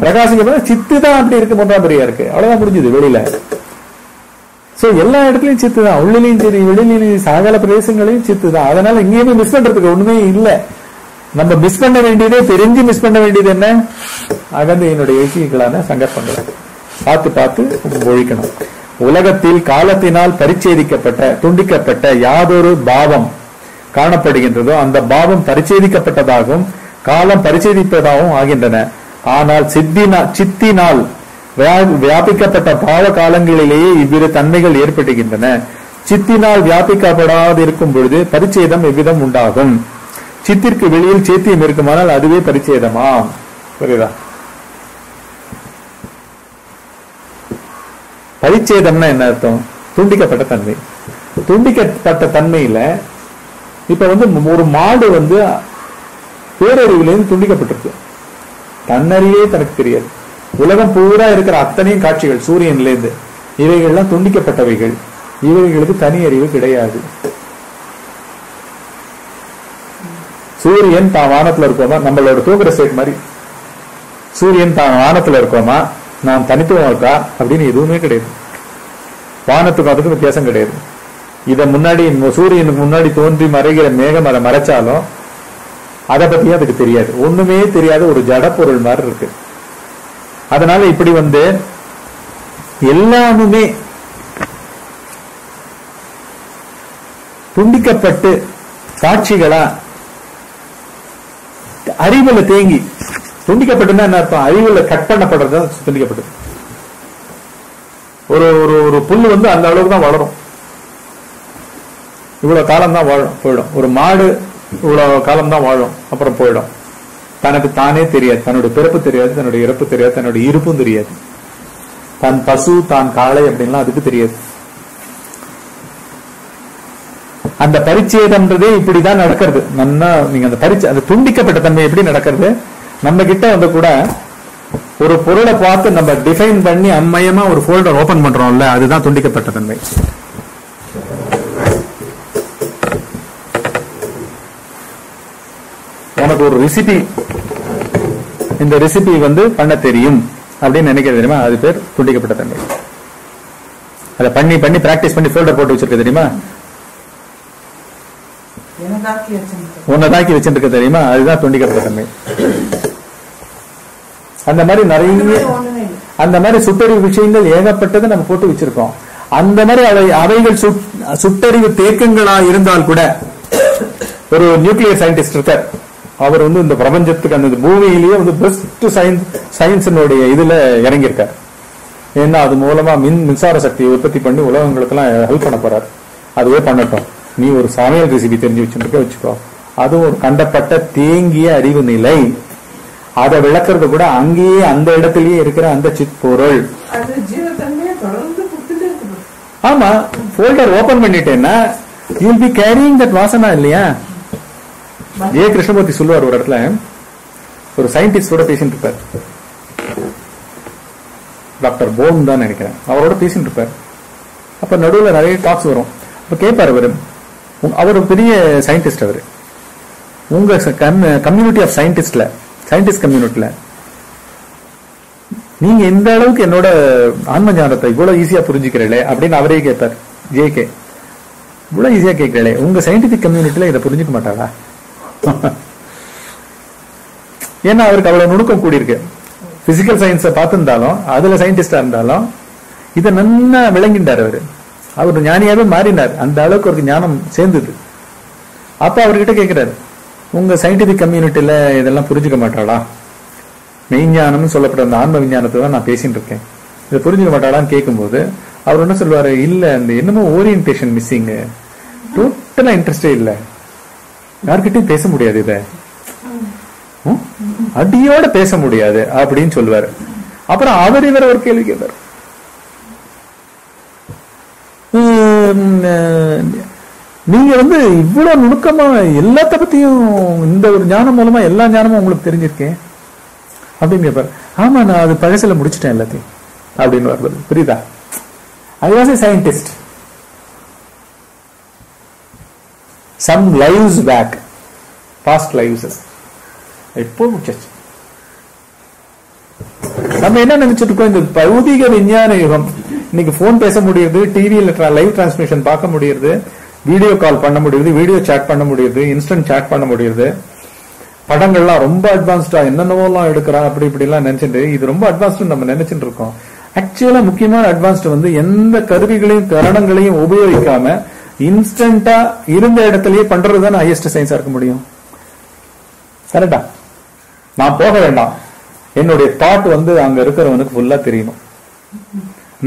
பிரகாசிக்கப்பட சித்து தான் அப்படி இருக்கு. 3ஆம் பிறையா இருக்கு, அவ்வளவுதான் முடிஞ்சது வெளியில. சோ எல்லா இடத்துலயும் சித்து தான், உள்ளிலையும் சரி வெளியிலையும் சகல பிரதேசங்களையும் சித்து தான். அதனால இங்கேயுமே மிஸ் பண்றதுக்கு ஒண்ணுமே இல்லை. நம்ம மிஸ் பண்ண வேண்டியதே, தெரிஞ்சு மிஸ் பண்ண வேண்டியது என்ன? அகந்தையினுடைய இயற்கைகளான சங்கற்பங்களை பார்த்து பார்த்து ஒழிக்கணும். உலகத்தில் காலத்தினால் பரிச்சேதிக்கப்பட்ட துண்டிக்கப்பட்ட யாதொரு பாவம் காணப்படுகின்றதோ அந்த பாவம் பரிச்சேதிக்கப்பட்டதாகவும் காலம் பரிச்சேதிப்பதாகவும் ஆகின்றன. ஆனால் சித்தினால் வியாபிக்கப்பட்ட பாவ காலங்களிலேயே இவ்விரு தன்மைகள் ஏற்படுகின்றன. சித்தினால் வியாபிக்கப்படாதிருக்கும் பொழுது பரிச்சேதம் எவ்விதம் உண்டாகும்? சித்திற்கு வெளியில் சேத்தியம் இருக்குமானால் அதுவே பரிச்சேதமா? புரியுதா? பரிச்சேதம்னா என்ன அர்த்தம்? துண்டிக்கப்பட்ட தன்மை. துண்டிக்கப்பட்ட தன்மையில இப்ப ஒரு மாடு பேரறிவிலிருந்து துண்டிக்கப்பட்டிருக்கு. தன்னறியே தனக்கு தெரியாது. உலகம் பூரா இருக்கிற அத்தனையும் காட்சிகள் சூரியன்ல இருந்து இவைகள்லாம் துண்டிக்கப்பட்டவைகள். இவைகளுக்கு தனி அறிவு கிடையாது. சூரியன் தான் வானத்துல இருக்கோமா, நம்மளோட தூங்குற ஸ்டேட் மாதிரி. சூரியன் தான் வானத்துல இருக்கோமா, நான் தனித்துவம் இருக்கா அப்படின்னு எதுவுமே கிடையாது. வானத்துக்கும் அதுக்கும் வித்தியாசம் கிடையாது. இத முன்னாடி சூரியனுக்கு முன்னாடி தோன்றி மறைகிற மேகம் அதை மறைச்சாலும் அதை பத்தியும் அதுக்கு தெரியாது. ஒண்ணுமே தெரியாத ஒரு ஜட பொருள் மாதிரி இருக்கு. அதனால இப்படி எல்லாமுமே துண்டிக்கப்பட்டு காட்சிகளா அறிவுல தேங்கி துண்டிக்கப்பட்டுன்னா என்ன அர்த்தம்? அறிவுல கட் பண்ணப்படுறது துண்டிக்கப்பட்டது. ஒரு ஒரு புல்லு அந்த அளவுக்கு தான் வளரும், இவ்வளவு காலம் தான் வாழும், போயிடும். ஒரு மாடு இவ்வளவு காலம் தான் வாழும், அப்புறம் போயிடும். தனக்கு தானே தெரியாது, தன்னுடைய பிறப்பு தெரியாது, தன்னுடைய இறப்பு தெரியாது, தன்னுடைய இருப்பும் தெரியாது. தான் பசு தான் காளை அப்படின்லாம் அதுக்கு தெரியாது. அந்த பரிச்சேதம்ன்றதே இப்படிதான் நடக்கிறது. நீங்க அந்த துண்டிக்கப்பட்ட தன்மை எப்படி நடக்கிறது? நம்ம கிட்ட கூட ஒரு பொருளை பார்த்து நம்ம டிஃபைன் பண்ணி அம்மையமா ஒரு ஃபோல்டர் ஓபன் பண்றோம்ல, அதுதான் துண்டிக்கப்பட்ட தன்மை. உனக்கு ஒரு ரெசிபி, இந்த ரெசிபி பண்ண தெரியும் அப்படின்னு நினைக்கிறது தெரியுமா, அது பேர் துண்டிக்கப்பட்ட தன்மை. அதை பண்ணி பண்ணி பிராக்டிஸ் பண்ணி ஃபோல்டர் போட்டு வச்சிருக்க தெரியுமா, உன்னதாக்கி வச்சிருக்க தெரியுமா, அதுதான் துண்டிக்கப்பட்ட தன்மை. அந்த மாதிரி நிறைய அந்த மாதிரி சுட்டறிவு விஷயங்கள் ஏகப்பட்டதை நம்ம போட்டு வச்சிருக்கோம். அந்த மாதிரி அவைகள் சுட்டறிவு தேக்கங்களா இருந்தால் கூட, ஒரு நியூக்ளியர் சயின்டிஸ்ட் இருக்கார், அவர் இந்த பிரபஞ்சத்துக்கு அந்த பூமியிலேயே பெஸ்ட் சயின்ஸினுடைய இதுல இறங்கியிருக்கார். ஏன்னா அது மூலமா மின்சார சக்தியை உற்பத்தி பண்ணி உலகங்களுக்கு எல்லாம் ஹெல்ப் பண்ண போறார். அதுவே பண்ணட்டும், நீ ஒரு சமையல் ரெசிபி தெரிஞ்சு வச்சுக்கோ. அதுவும் ஒரு கண்டப்பட்ட தேங்கிய அறிவு நிலை. அதை விளக்குறது கூட அங்கேயே அந்த இடத்திலேயே இருக்கிற அந்த சிற்பொருள். ஆமா, ஃபோல்டர் ஓபன் பண்ணிட்டேன்னா you will be carrying that Vasana இல்லையா. ஜே கிருஷ்ணமூர்த்தி சொல்லுவார், ஒரு இடத்துல ஒரு சயின்டிஸ்டோட பேசிட்டு இருப்பார், டாக்டர் போன் தான் நினைக்கிறேன், அவரோட பேசிட்டு இருப்பார். அப்ப நடுவில் நிறைய டாக்ஸ் வரும். அப்ப கேட்பார் அவர் பெரிய சயின்டிஸ்ட், அவரு உங்க கம்யூனிட்டி ஆஃப் சயின்டிஸ்ட் கம்யூனிட்டில நீங்க எந்த அளவுக்கு என்னோட ஆன்ம ஞானத்தை இவ்வளவு ஈஸியா புரிஞ்சுக்கிறீங்களே அப்படின்னு அவரே கேட்பார். ஜேகே, இவ்வளவு ஈஸியா கேட்கிறீங்களே, உங்க சயின்டிபிக் கம்யூனிட்டில இதை புரிஞ்சுக்க மாட்டாரா? ஏன்னா அவருக்கு அவ்வளவு நுணுக்கம் கூடியிருக்கு. பிசிக்கல் சயின்ஸை பார்த்திருந்தாலும், அதுல சயின்டிஸ்டா இருந்தாலும் இதை நல்லா விளங்கிட்டார். அவர் ஞானியாவே மாறினார். அந்த அளவுக்கு அவருக்கு ஞானம் சேர்ந்தது. அப்ப அவர்கிட்ட கேட்கிறாரு, உங்க சயின்டிபிக் கம்யூனிட்டியில இதெல்லாம் புரிஞ்சுக்க மாட்டாளா? மெய்ஞானம் சொல்லப்பட்ட அந்த ஆன்ம விஞ்ஞானத்தை தான் நான் பேசிட்டு இருக்கேன், இதை புரிஞ்சுக்க மாட்டாளான்னு கேட்கும்போது அவர் என்ன சொல்லுவாரு, இல்ல அந்த என்னமோ ஓரியன்டேஷன் மிஸ்ஸிங், டோட்டலா இன்ட்ரெஸ்டே இல்ல, யார்கிட்டையும் பேச முடியாது, இத அடியோட பேச முடியாது அப்படின்னு சொல்லுவாரு. அப்புறம் அவர் இவர ஒரு கேள்வி கேட்பார், நீங்க இவ்வளவு நுணுக்கமா எல்லாத்த பத்தியும் இந்த ஒரு ஞானம் மூலமா எல்லா ஞானமும் உங்களுக்கு தெரிஞ்சிருக்கேன் அப்படின்னு கேட்பாரு. ஆமா, நான் அது பழசில முடிச்சுட்டேன் எல்லாத்தையும் அப்படின்னு வருவது. புரியுதா? I was a scientist some lives back, past lives. எப்போ முடிச்சாச்சு. நம்ம என்ன நினைச்சிட்டு இருக்கோம், இந்த பௌதிக விஞ்ஞான யுகம். இன்னைக்கு போன் பேச முடியுது, டிவியில லைவ் டிரான்ஸ்மிஷன் பார்க்க முடியுது, வீடியோ கால் பண்ண முடியுது, வீடியோ சாட் பண்ண முடியுது, இன்ஸ்டன்ட் சாட் பண்ண முடியுது, படங்கள்லாம் ரொம்ப அட்வான்ஸ்டா என்னென்னவோலாம் எடுக்கிறா, அப்படி இப்படி எல்லாம் நினைச்சிட்டு இது ரொம்ப அட்வான்ஸ்டு நம்ம நினைச்சிட்டு இருக்கோம். ஆக்சுவலா முக்கியமான அட்வான்ஸ்டு எந்த கருவிகளையும் கரணங்களையும் உபயோகிக்காம இன்ஸ்டன்டா இருந்த இடத்திலேயே பண்றதுதான் ஹையஸ்ட் சயின்ஸா இருக்க முடியும். கரெக்டா? நான் போக வேண்டாம், என்னுடைய தாட் அங்க இருக்கிறவனுக்கு ஃபுல்லா தெரியணும்.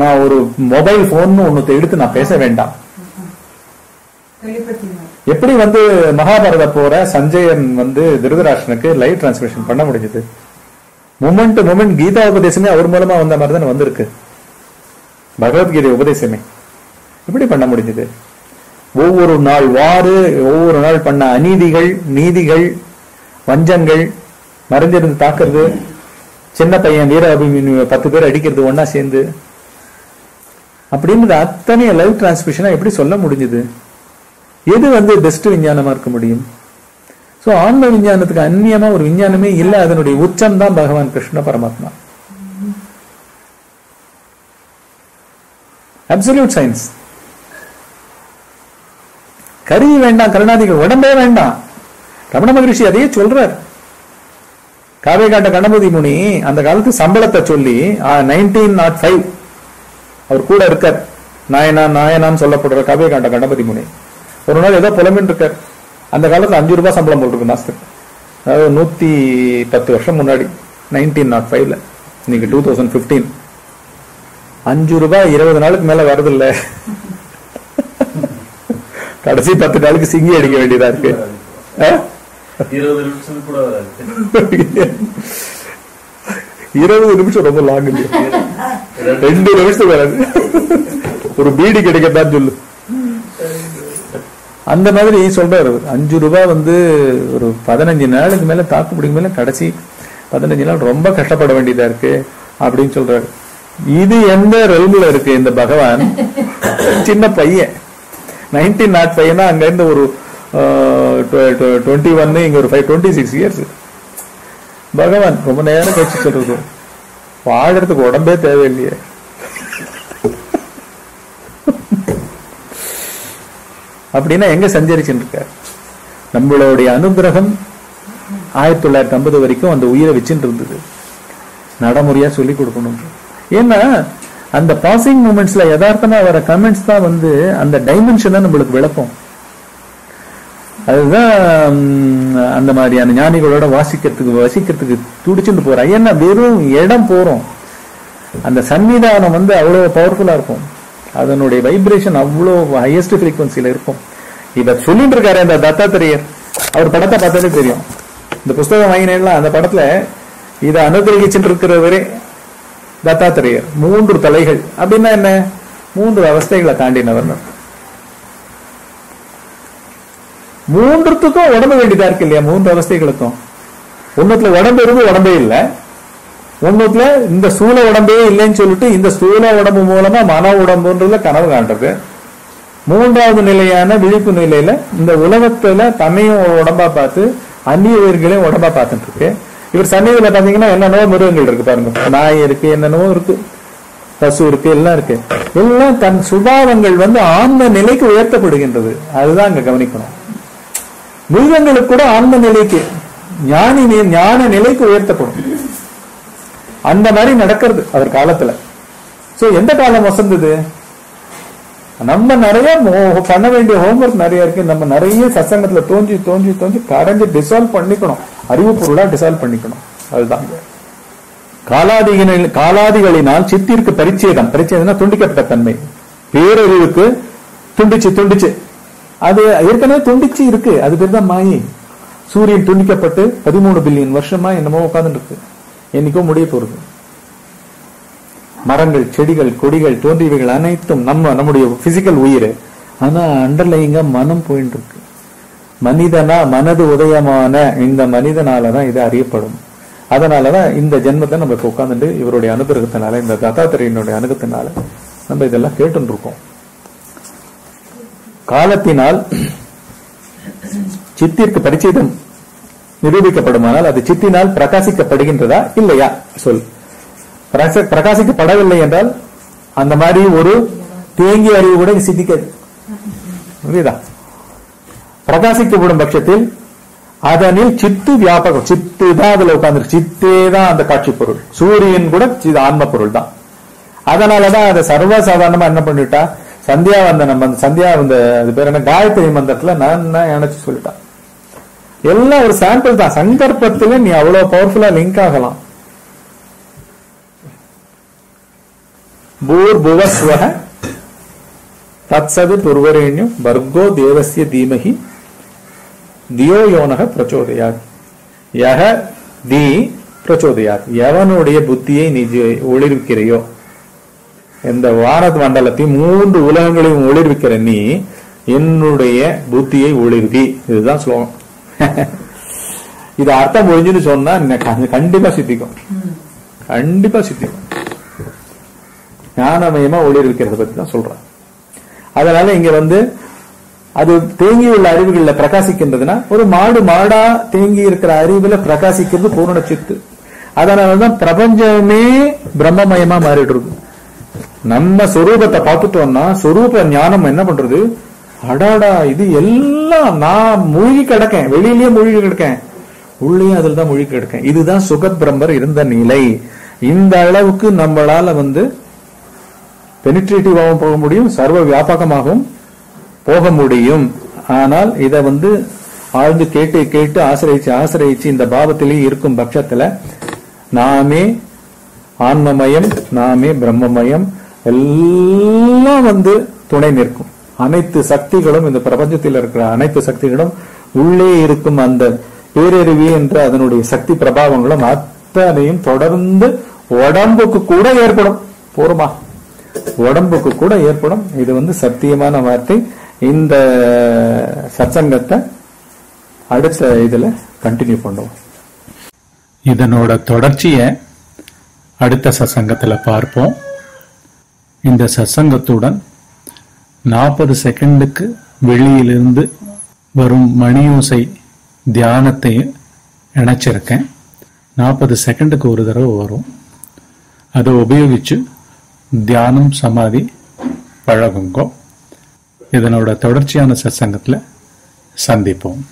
நான் ஒரு மொபைல் போன் ஒன்னு எடுத்து நான் பேச வேண்டாம். எப்படி மகாபாரத போற சஞ்சயன் திருதராஷ்டனுக்கு லைவ் டிரான்ஸ்மிஷன் பண்ண முடிஞ்சது? மொமெண்ட் டு மொமெண்ட் கீதா உபதேசமே அவர் மூலமா வந்த மாதிரி தான் வந்திருக்கு. பகவத்கீதை உபதேசமே எப்படி பண்ண முடிஞ்சது? ஒவ்வொரு நாள் ஒவ்வொரு நாள் பண்ண அநீதிகள், நீதிகள், வஞ்சங்கள், மறைஞ்சிருந்து தாக்குறது, சின்ன பையன் வீர அபிமன்யு 10 பேர் அடிக்கிறது ஒன்னா சேர்ந்து, அப்படின்றது அத்தனை லைவ் டிரான்ஸ்மிஷனா எப்படி சொல்ல முடிஞ்சது? எது பெஸ்ட் விஞ்ஞானமா இருக்க முடியும்? சோ ஆன்ம விஞ்ஞானத்துக்கு அந்நியமா ஒரு விஞ்ஞானமே இல்ல. அதனுடைய உச்சம் தான் பகவான் கிருஷ்ண பரமாத்மா. Absolute science. கருவி வேண்டாம், கருணாதிகள் உடம்பே வேண்டாம். ரமண மகரிஷி அதையே சொல்றார். காவே காட்ட கணபதி முனி அந்த காலத்து சம்பளத்தை சொல்லி 1905 அவர் கூட இருக்கார். நாயனான்னு சொல்லப்படுற காவே காட்ட கணபதி முனி ஒரு நாள் ஏதோ புலம்பின்னு இருக்கார். அந்த காலத்துல 5 ரூபாய் சம்பளம் போட்டிருக்கு மாசத்துக்கு. அதாவது 110 வருஷம் முன்னாடி 1905. இன்னைக்கு 2015. 5 ரூபாய் 20 நாளுக்கு மேல வருது இல்ல. கடைசி 10 நாளுக்கு சிங்கி அடிக்க வேண்டியதா இருக்கு. 20 நிமிஷம் கூட 20 நிமிஷம் ரொம்ப லாங். 2 நிமிஷம் வராது. ஒரு பீடி கிடைக்கத்தான் சொல்லு. அந்த மாதிரி சொல்றாரு. 5 ரூபாய் ஒரு 15 நாளுக்கு மேல தாக்கு பிடிக்கும் மேல கடைசி 15 நாள் ரொம்ப கஷ்டப்பட வேண்டியதா இருக்கு அப்படின்னு சொல்றாரு. இது எந்த ரெல்ல இருக்கு இந்த பகவான்? சின்ன பையன் 1905 அங்க இருந்து ஒரு 21 இங்க ஒரு 26 இயர்ஸ். பகவான் ரொம்ப நேரம் கழிச்சு சொல்றது வாழறதுக்கு உடம்பே தேவையில்லையே. அப்படின்னா எங்க சஞ்சரிச்சுட்டு இருக்க? நம்மளுடைய அனுகிரகம் 1950 வரைக்கும் அந்த உயிரை வச்சுட்டு இருந்தது. நடைமுறையா சொல்லி கொடுக்கணும். ஏன்னா அந்த பாசிங் மூமெண்ட்ஸ்ல யதார்த்தமா வர கமெண்ட்ஸ் தான் அந்த டைமென்ஷனை நம்மளுக்கு விளக்கும். அதுதான் அந்த மாதிரியான ஞானிகளோட வசிக்கிறதுக்கு துடிச்சுட்டு போறா. ஏன்னா வெறும் இடம் போறோம், அந்த சன்னிதானம் அவ்வளவு பவர்ஃபுல்லா இருக்கும். அதனுடைய வைப்ரேஷன் அவ்வளவு ஹையஸ்ட் ஃப்ரீக்வன்சில இருக்கும். இத சொல்லிட்டு இருக்காரு அந்த தத்தாத்திரேயர். அவர் படத்தை பார்த்தாலே தெரியும். இந்த புஸ்தகம் வாங்கினேன்ல, அந்த படத்துல இதை அனுகிரகிச்சுட்டு இருக்கிறவரே தத்தாத்திரேயர். 3 தலைகள் அப்படின்னா என்ன? 3 அவஸ்தைகளை தாண்டினவர். 3த்துக்கும் உடம்பு வேண்டியதா இருக்கு இல்லையா? 3 அவஸ்தைகளுக்கும். ஒண்ணுத்துல உடம்பு இருந்து உடம்பே இல்லை, ஒண்ணுத்துல இந்த ஸ்தூல உடம்பே இல்லைன்னு சொல்லிட்டு இந்த ஸ்தூல உடம்பு மூலமா மன உடம்புன்றதுல கனவு காண்றது. 3வது நிலையான விழிப்பு நிலையில இந்த உலகத்துல தன்னையும் உடம்பா பார்த்து அந்நிய உயிர்களையும் உடம்பா பார்த்துட்டு இருக்கு. இவர் சன்னிதியில பாத்தீங்கன்னா என்னென்னவோ மிருகங்கள் இருக்கு பாருங்க, நாய் இருக்கு, என்னென்னவோ இருக்கு, பசு இருக்கு, எல்லாம் இருக்கு. எல்லாம் தன் சுபாவங்கள் ஆன்ம நிலைக்கு உயர்த்தப்படுகின்றது. அதுதான் அங்க கவனிக்கணும். மிருகங்களுக்கு கூட ஆன்ம நிலைக்கு ஞான நிலைக்கு உயர்த்தப்படும். அந்த மாதிரி நடக்கிறது அவர் காலத்துல. சோ எந்த காலம் வசந்தது? நம்ம நிறைய பண்ண வேண்டிய ஹோம்ஒர்க் நிறைய இருக்கு. நம்ம நிறைய சத்சங்கத்துல தோன்றி கரைஞ்சு டிசால்வ் பண்ணிக்கணும், அறிவு பொருளா டிசால்வ் பண்ணிக்கணும். அதுதான் காலாதிகளினால் சித்திற்கு பரிச்சேதம்னா துண்டிக்கப்பட்ட தன்மை. பேரறிவுக்கு துண்டிச்சு அது ஏற்கனவே துண்டிச்சு இருக்கு. அது பேர் தான் மாயை. சூரியன் துண்டிக்கப்பட்டு 13 பில்லியன் வருஷமா என்னமோ உட்கார்ந்து இருக்கு. என்னைக்கோ முடிய போறது. மரங்கள், செடிகள், கொடிகள் தோன்றியவைகள் அனைத்தும் நம்முடைய பிசிக்கல் உயிர். ஆனா அண்டர்லைங்க மனம் போயிட்டு இருக்கு. மனது உதயமான இந்த மனிதனாலதான் இது அறியப்படும். அதனாலதான் இந்த ஜென்மத்தை நம்ம இப்ப உட்கார்ந்துட்டு இவருடைய அனுகிரகத்தினால, இந்த தத்தாத்திரேயனுடைய அனுகிரகத்தினால நம்ம இதெல்லாம் கேட்டு இருக்கோம். காலத்தினால் சித்திற்கு பரிச்சேதம் நிரூபிக்கப்படுமானால் அது சித்தினால் பிரகாசிக்கப்படுகின்றதா இல்லையா? சொல். பிரகாசிக்கப்படவில்லை என்றால் அந்த மாதிரி ஒரு தேங்கிய அறிவு கூட சித்திக்காது. புரியுதா? பிரகாசிக்கப்படும் பட்சத்தில் அதனில் சித்து வியாபகம். சித்து தான் அதுல உட்கார்ந்து, சித்தே தான் அந்த காட்சி பொருள். சூரியன் கூட ஆன்ம பொருள் தான். அதனாலதான் அதை சர்வசாதாரணமா என்ன பண்ணிட்டா, அது பேர் என்ன, காயத்ரி மந்திரத்துல நான் நினைச்சு சொல்லிட்டான். எல்லாம் ஒரு சாம்பிள் தான். சங்கற்பத்துல நீ அவ்வளவு பவர்ஃபுல்லா லிங்க் ஆகலாம். பூர்புவஸ்வஹ தத்சது துர்வரேண்யம் வர்கோ தேவஸ்ய தீமஹி தியோ யோனக பிரச்சோதயாத். யஹ தி பிரச்சோதயாத். எவனுடைய புத்தியை நீ ஒளிர்விக்கிறையோ, இந்த வானத் மண்டலத்தையும் 3 உலகங்களையும் ஒளிர்விக்கிற நீ என்னுடைய புத்தியை ஒளிர்வி. இதுதான் ஸ்லோகம். இது அர்த்தம் முடிஞ்சுன்னு சொன்னா கண்டிப்பா சித்திக்கும். கண்டிப்பா சித்திக்கும். ஞானமயமா ஒளிர்விக்கிறத பத்தி தான் சொல்றேன். அதனால இங்க அது தேங்கியுள்ள அறிவுகள்ல பிரகாசிக்கின்றதுன்னா, ஒரு மாடா தேங்கி இருக்கிற அறிவுல பிரகாசிக்கிறது பூரண சித்து. அதனாலதான் பிரபஞ்சமே பிரம்மமயமா மாறிட்டு இருக்கு. நம்ம சொரூபத்தை பார்த்துட்டோம்னா சொரூப ஞானம் என்ன பண்றது, அடாடா இது எல்லாம் நான் மூழ்கி கிடக்கேன், வெளியிலேயே மூழ்கி கிடக்கேன், உள்ளேயும் அதில் தான் மூழ்கி கிடக்கேன். இதுதான் சுகத் பிரம்மர் இருந்த நிலை. இந்த அளவுக்கு நம்மளால பெனிட்ரேட்டிவாகவும் போக முடியும், சர்வ வியாபகமாகவும் போக முடியும். ஆனால் இத ஆழ்ந்து கேட்டு ஆசிரியிச்சு இந்த பாவத்திலேயே இருக்கும் பட்சத்துல நாமே ஆன்மமயம், நாமே பிரம்மமயம், எல்லாம் துணை நிற்கும். அனைத்து சக்திகளும், இந்த பிரபஞ்சத்தில் இருக்கிற அனைத்து சக்திகளும், உள்ளே இருக்கும் அந்த பேரறிவி என்ற அதனுடைய சக்தி பிரபாவங்களும் அத்தனையும் தொடர்ந்து உடம்புக்கு கூட ஏற்படும். போருமா, உடம்புக்கு கூட ஏற்படும். இது சத்தியமான வார்த்தை. இந்த சத்சங்கத்தை அடுத்த இதுல கண்டினியூ பண்ணுவோம். இதனோட தொடர்ச்சியை அடுத்த சத்சங்கத்துல பார்ப்போம். இந்த சத்சங்கத்துடன் 40 செகண்டுக்கு வெளியிலிருந்து வரும் மணியோசை தியானத்தை இணைச்சிருக்கேன். 40 செகண்டுக்கு ஒரு தடவை வரும். அதை உபயோகிச்சு தியானம் சமாதி பழகுங்கோ. இதனோட தொடர்ச்சியான சத்சங்கத்துல சந்திப்போம்.